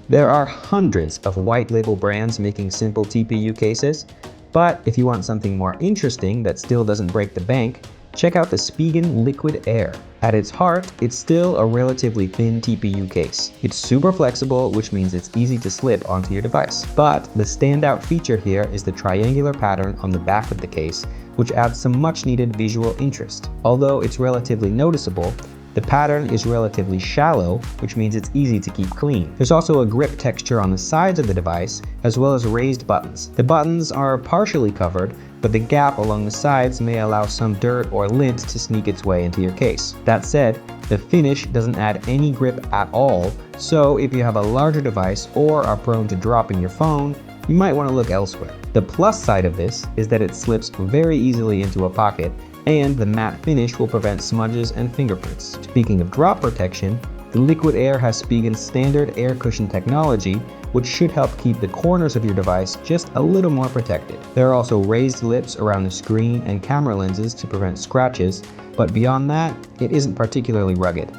There are hundreds of white label brands making simple TPU cases, but if you want something more interesting that still doesn't break the bank, check out the Spigen Liquid Air. At its heart, it's still a relatively thin TPU case. It's super flexible, which means it's easy to slip onto your device. But the standout feature here is the triangular pattern on the back of the case, which adds some much needed visual interest. Although it's relatively noticeable, the pattern is relatively shallow, which means it's easy to keep clean. There's also a grip texture on the sides of the device, as well as raised buttons. The buttons are partially covered, but the gap along the sides may allow some dirt or lint to sneak its way into your case. That said, the finish doesn't add any grip at all, so if you have a larger device or are prone to dropping your phone, you might want to look elsewhere. The plus side of this is that it slips very easily into a pocket, and the matte finish will prevent smudges and fingerprints. Speaking of drop protection, the Liquid Air has Spigen's standard air cushion technology, which should help keep the corners of your device just a little more protected. There are also raised lips around the screen and camera lenses to prevent scratches, but beyond that, it isn't particularly rugged.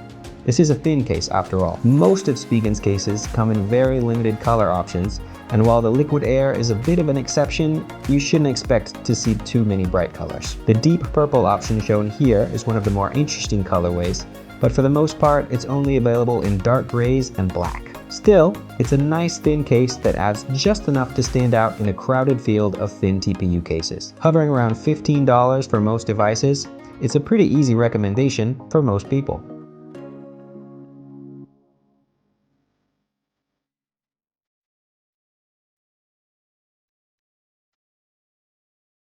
This is a thin case after all. Most of Spigen's cases come in very limited color options, and while the Liquid Air is a bit of an exception, you shouldn't expect to see too many bright colors. The deep purple option shown here is one of the more interesting colorways, but for the most part, it's only available in dark grays and black. Still, it's a nice thin case that adds just enough to stand out in a crowded field of thin TPU cases. Hovering around $15 for most devices, it's a pretty easy recommendation for most people.